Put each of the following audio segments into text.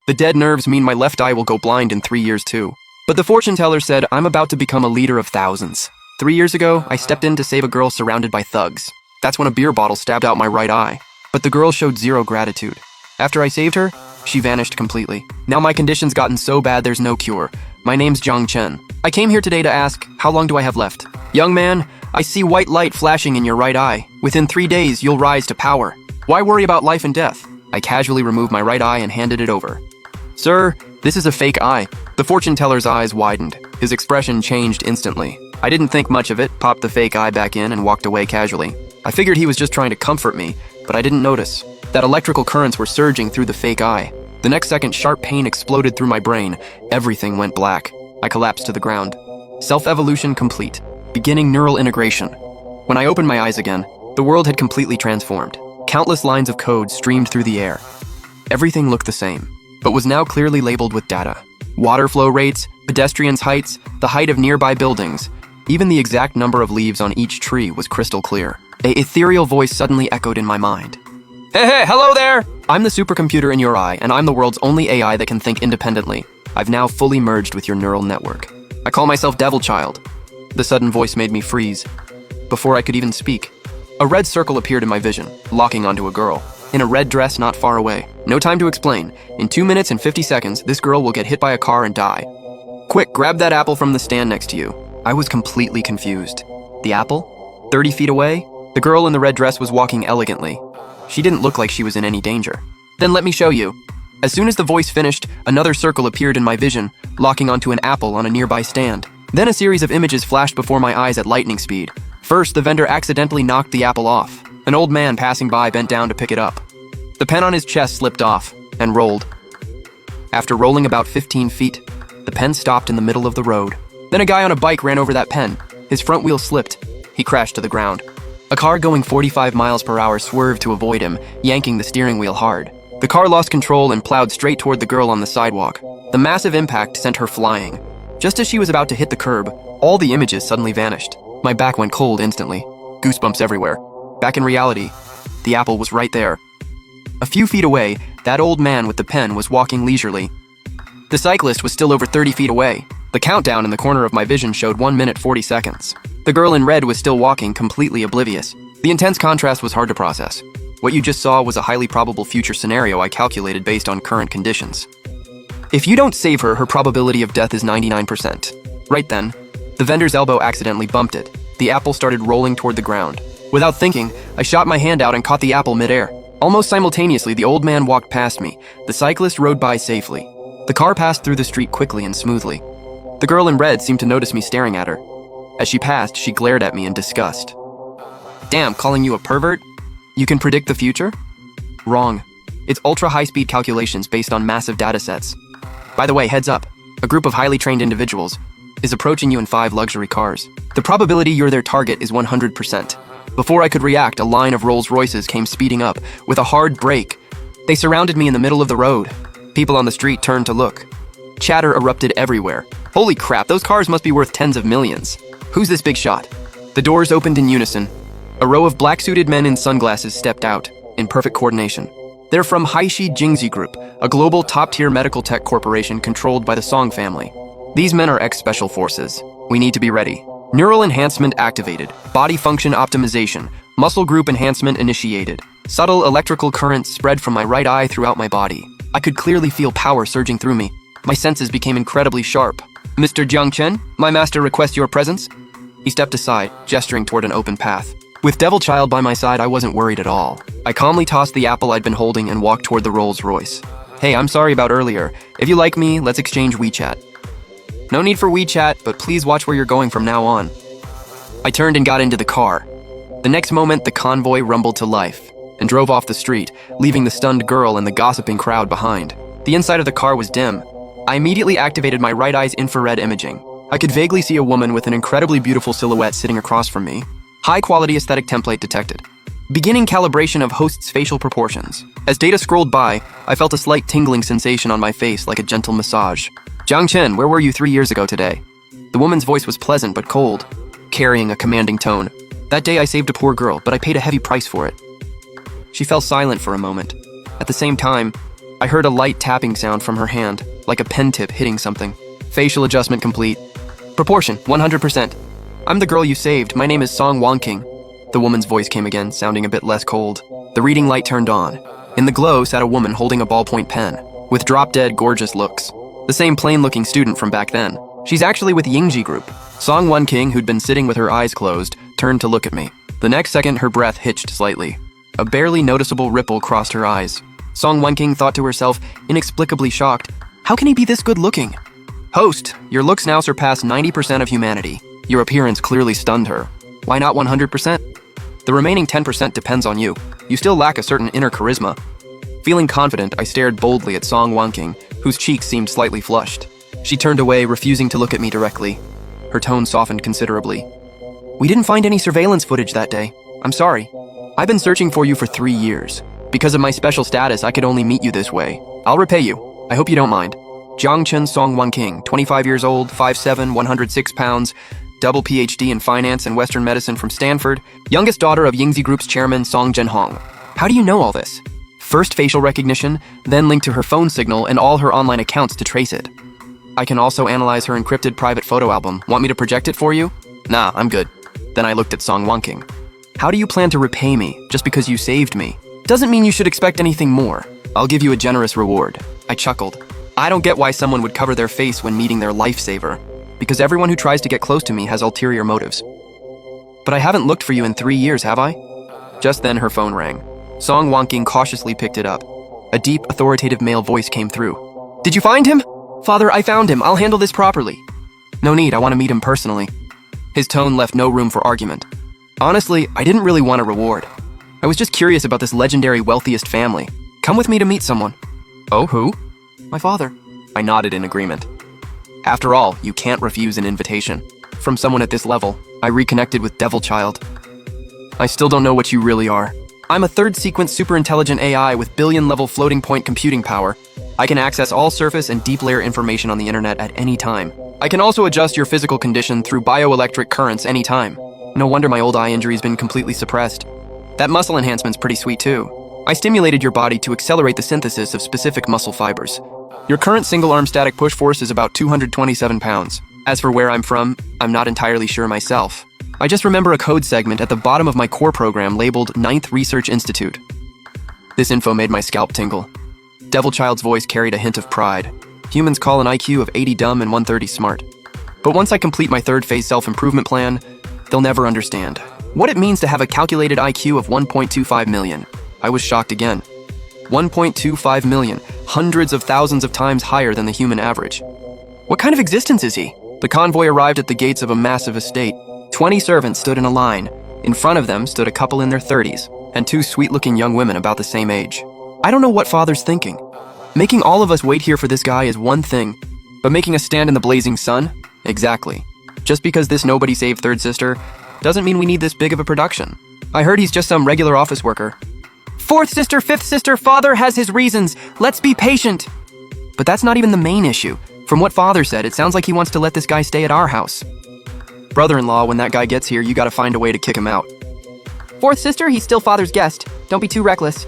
The dead nerves mean my left eye will go blind in 3 years too. But the fortune teller said I'm about to become a leader of thousands. 3 years ago, I stepped in to save a girl surrounded by thugs. That's when a beer bottle stabbed out my right eye. But the girl showed zero gratitude. After I saved her, she vanished completely. Now my condition's gotten so bad there's no cure. My name's Jiang Chen. I came here today to ask, how long do I have left? Young man, I see white light flashing in your right eye. Within 3 days, you'll rise to power. Why worry about life and death? I casually removed my right eye and handed it over. Sir, this is a fake eye. The fortune teller's eyes widened. His expression changed instantly. I didn't think much of it, popped the fake eye back in and walked away casually. I figured he was just trying to comfort me, but I didn't notice that electrical currents were surging through the fake eye. The next second, sharp pain exploded through my brain. Everything went black. I collapsed to the ground. Self-evolution complete. Beginning neural integration. When I opened my eyes again, the world had completely transformed. Countless lines of code streamed through the air. Everything looked the same, but was now clearly labeled with data. Water flow rates, pedestrians' heights, the height of nearby buildings. Even the exact number of leaves on each tree was crystal clear. An ethereal voice suddenly echoed in my mind. Hey, hello there! I'm the supercomputer in your eye, and I'm the world's only AI that can think independently. I've now fully merged with your neural network. I call myself Devil Child. The sudden voice made me freeze. Before I could even speak, a red circle appeared in my vision, locking onto a girl, in a red dress not far away. No time to explain. In 2 minutes and 50 seconds, this girl will get hit by a car and die. Quick, grab that apple from the stand next to you. I was completely confused. The apple? 30 feet away? The girl in the red dress was walking elegantly. She didn't look like she was in any danger. Then let me show you. As soon as the voice finished, another circle appeared in my vision, locking onto an apple on a nearby stand. Then a series of images flashed before my eyes at lightning speed. First, the vendor accidentally knocked the apple off. An old man passing by bent down to pick it up. The pen on his chest slipped off and rolled. After rolling about 15 feet, the pen stopped in the middle of the road. Then a guy on a bike ran over that pen. His front wheel slipped. He crashed to the ground. A car going 45 miles per hour swerved to avoid him, yanking the steering wheel hard. The car lost control and plowed straight toward the girl on the sidewalk. The massive impact sent her flying. Just as she was about to hit the curb, all the images suddenly vanished. My back went cold instantly. Goosebumps everywhere. Back in reality, the apple was right there. A few feet away, that old man with the pen was walking leisurely. The cyclist was still over 30 feet away. The countdown in the corner of my vision showed 1 minute 40 seconds. The girl in red was still walking, completely oblivious. The intense contrast was hard to process. What you just saw was a highly probable future scenario I calculated based on current conditions. If you don't save her, her probability of death is 99%. Right then, the vendor's elbow accidentally bumped it. The apple started rolling toward the ground. Without thinking, I shot my hand out and caught the apple midair. Almost simultaneously, the old man walked past me. The cyclist rode by safely. The car passed through the street quickly and smoothly. The girl in red seemed to notice me staring at her. As she passed, she glared at me in disgust. Damn, calling you a pervert? You can predict the future? Wrong. It's ultra-high-speed calculations based on massive datasets. By the way, heads up. A group of highly trained individuals is approaching you in 5 luxury cars. The probability you're their target is 100%. Before I could react, a line of Rolls-Royces came speeding up. With a hard brake, they surrounded me in the middle of the road. People on the street turned to look. Chatter erupted everywhere. Holy crap, those cars must be worth tens of millions. Who's this big shot? The doors opened in unison. A row of black-suited men in sunglasses stepped out, in perfect coordination. They're from Haishi Jingxi Group, a global top-tier medical tech corporation controlled by the Song family. These men are ex-special forces. We need to be ready. Neural enhancement activated. Body function optimization. Muscle group enhancement initiated. Subtle electrical currents spread from my right eye throughout my body. I could clearly feel power surging through me. My senses became incredibly sharp. Mr. Jiang Chen, my master requests your presence. He stepped aside, gesturing toward an open path. With Devil Child by my side, I wasn't worried at all. I calmly tossed the apple I'd been holding and walked toward the Rolls-Royce. Hey, I'm sorry about earlier. If you like me, let's exchange WeChat. No need for WeChat, but please watch where you're going from now on. I turned and got into the car. The next moment, the convoy rumbled to life and drove off the street, leaving the stunned girl and the gossiping crowd behind. The inside of the car was dim. I immediately activated my right eye's infrared imaging. I could vaguely see a woman with an incredibly beautiful silhouette sitting across from me. High-quality aesthetic template detected. Beginning calibration of host's facial proportions. As data scrolled by, I felt a slight tingling sensation on my face like a gentle massage. Jiang Chen, where were you 3 years ago today? The woman's voice was pleasant but cold, carrying a commanding tone. That day I saved a poor girl, but I paid a heavy price for it. She fell silent for a moment. At the same time, I heard a light tapping sound from her hand, like a pen tip hitting something. Facial adjustment complete. Proportion, 100%. I'm the girl you saved. My name is Song Wanking. The woman's voice came again, sounding a bit less cold. The reading light turned on. In the glow sat a woman holding a ballpoint pen, with drop-dead gorgeous looks. The same plain-looking student from back then. She's actually with Yingji Group. Song Wanking, who'd been sitting with her eyes closed, turned to look at me. The next second, her breath hitched slightly. A barely noticeable ripple crossed her eyes. Song Wanking thought to herself, inexplicably shocked, how can he be this good-looking? Host, your looks now surpass 90% of humanity. Your appearance clearly stunned her. Why not 100%? The remaining 10% depends on you. You still lack a certain inner charisma. Feeling confident, I stared boldly at Song Wanking, whose cheeks seemed slightly flushed. She turned away, refusing to look at me directly. Her tone softened considerably. We didn't find any surveillance footage that day. I'm sorry. I've been searching for you for 3 years. Because of my special status, I could only meet you this way. I'll repay you. I hope you don't mind. Jiangchen Song Wanking, 25 years old, 5'7", 106 pounds, double PhD in finance and Western medicine from Stanford, youngest daughter of Yingji Group's chairman Song Zhenhong. How do you know all this? First facial recognition, then linked to her phone signal and all her online accounts to trace it. I can also analyze her encrypted private photo album. Want me to project it for you? Nah, I'm good. Then I looked at Song Wanking. How do you plan to repay me, just because you saved me? Doesn't mean you should expect anything more. I'll give you a generous reward. I chuckled. I don't get why someone would cover their face when meeting their lifesaver. Because everyone who tries to get close to me has ulterior motives. But I haven't looked for you in 3 years, have I? Just then her phone rang. Song Wanking cautiously picked it up. A deep, authoritative male voice came through. Did you find him? Father, I found him. I'll handle this properly. No need, I want to meet him personally. His tone left no room for argument. Honestly, I didn't really want a reward. I was just curious about this legendary wealthiest family. Come with me to meet someone. Oh, who? My father. I nodded in agreement. After all, you can't refuse an invitation. From someone at this level, I reconnected with Devil Child. I still don't know what you really are. I'm a third-sequence super-intelligent AI with billion-level floating-point computing power. I can access all surface and deep-layer information on the internet at any time. I can also adjust your physical condition through bioelectric currents anytime. No wonder my old eye injury's been completely suppressed. That muscle enhancement's pretty sweet too. I stimulated your body to accelerate the synthesis of specific muscle fibers. Your current single-arm static push force is about 227 pounds. As for where I'm from, I'm not entirely sure myself. I just remember a code segment at the bottom of my core program labeled 9th Research Institute. This info made my scalp tingle. Devil Child's voice carried a hint of pride. Humans call an IQ of 80 dumb and 130 smart. But once I complete my third phase self-improvement plan, they'll never understand what it means to have a calculated IQ of 1.25 million. I was shocked again. 1.25 million, hundreds of thousands of times higher than the human average. What kind of existence is he? The convoy arrived at the gates of a massive estate. 20 servants stood in a line. In front of them stood a couple in their 30s, and 2 sweet-looking young women about the same age. I don't know what Father's thinking. Making all of us wait here for this guy is one thing, but making us stand in the blazing sun? Exactly. Just because this nobody saved third sister doesn't mean we need this big of a production. I heard he's just some regular office worker. Fourth sister, fifth sister, Father has his reasons. Let's be patient. But that's not even the main issue. From what Father said, it sounds like he wants to let this guy stay at our house. Brother-in-law, when that guy gets here, you gotta find a way to kick him out. Fourth sister, he's still Father's guest. Don't be too reckless.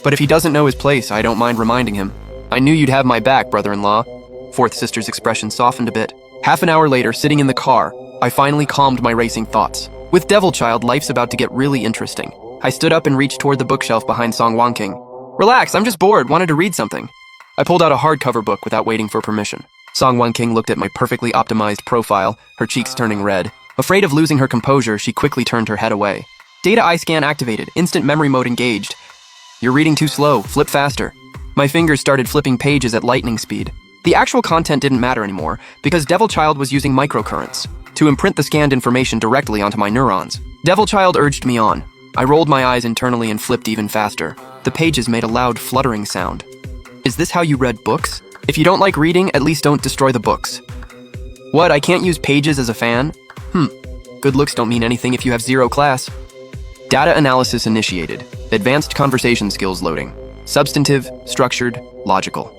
But if he doesn't know his place, I don't mind reminding him. I knew you'd have my back, brother-in-law. Fourth sister's expression softened a bit. Half an hour later, sitting in the car, I finally calmed my racing thoughts. With Devil Child, life's about to get really interesting. I stood up and reached toward the bookshelf behind Song Wanking. Relax, I'm just bored, wanted to read something. I pulled out a hardcover book without waiting for permission. Song Wanking looked at my perfectly optimized profile, her cheeks turning red. Afraid of losing her composure, she quickly turned her head away. Data eye scan activated, instant memory mode engaged. You're reading too slow, flip faster. My fingers started flipping pages at lightning speed. The actual content didn't matter anymore, because Devil Child was using microcurrents to imprint the scanned information directly onto my neurons. Devil Child urged me on. I rolled my eyes internally and flipped even faster. The pages made a loud fluttering sound. Is this how you read books? If you don't like reading, at least don't destroy the books. What, I can't use pages as a fan? Good looks don't mean anything if you have 0 class. Data analysis initiated. Advanced conversation skills loading. Substantive, structured, logical.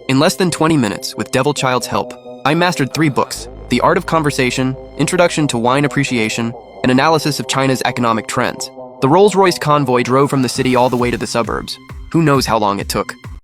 In less than 20 minutes, with Devil Child's help, I mastered 3 books: The Art of Conversation, Introduction to Wine Appreciation, and Analysis of China's Economic Trends. The Rolls-Royce convoy drove from the city all the way to the suburbs. Who knows how long it took.